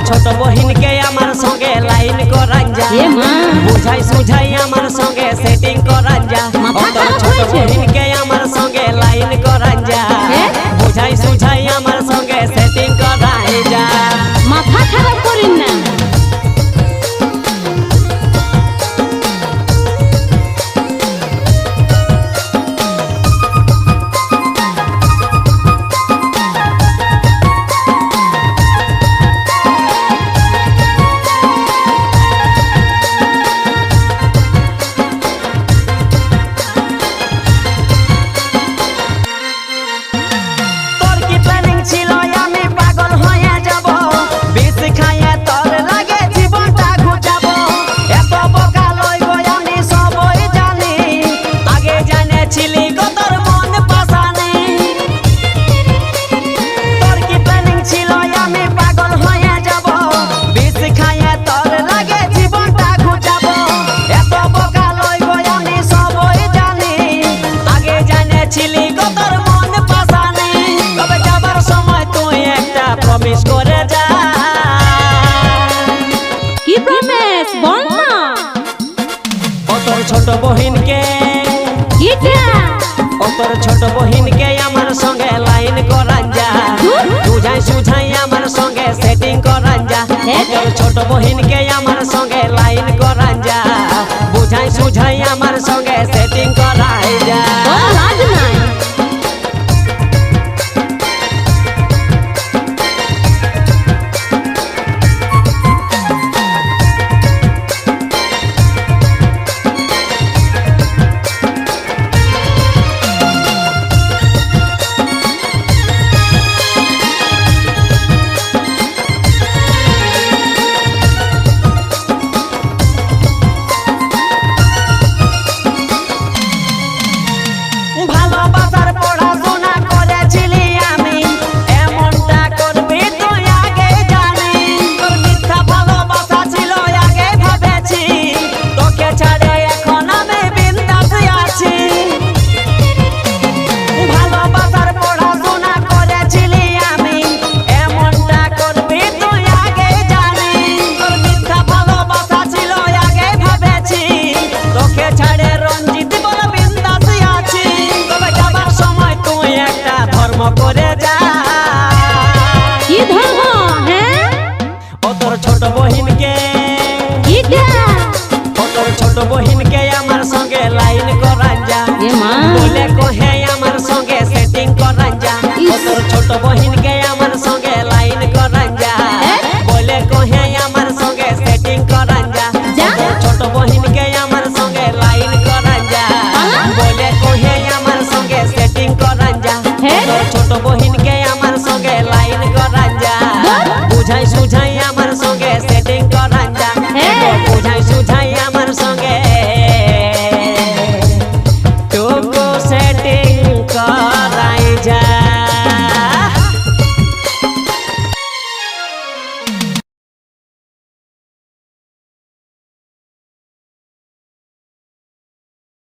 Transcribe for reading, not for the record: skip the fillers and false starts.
ছোট বহিনকে আমার সঙ্গে লাইন করান যা বুঝাই সুঝাই আমার সঙ্গে সেটিং করান যা তোর ছোট বহিনকে আমার সঙ্গে লাইন করান যা বুঝাই সুঝাই আমার সঙ্গে সেটিং করাই যা মাথা খারাপ করিন না প্রমিস করে যা কি প্রমিস বল না তোর ছোট বহিনকে কিটা তোর ছোট বহিনকে আমার সঙ্গে লাইন করান যা বুঝাই সুঝাই আমার সঙ্গে সেটিং করান যা তোর ছোট বহিনকে আমার সঙ্গে লাইন করান যা বুঝাই সুঝাই আমার সঙ্গে সেটিং করাই যা লাজ নাই করে যা কি ধর্ম হ্যাঁ তোর ছোট বহিনকে তোর ছোট বহিনকে আমার সঙ্গে লাইন করান যা বলে কহে আমার সঙ্গে সেটিং করান যা তোর ছোট বহিনকে আমার সঙ্গে লাইন করান যা বলে কহে আমার সঙ্গে সেটিং করান যা ছোট বহিনকে আমার সঙ্গে লাইন করান যা বলে কহে আমার সঙ্গে সেটিং করান যা ছোট বহিনকে আমার সঙ্গে লাইন করান যা বুঝাই সুঝাই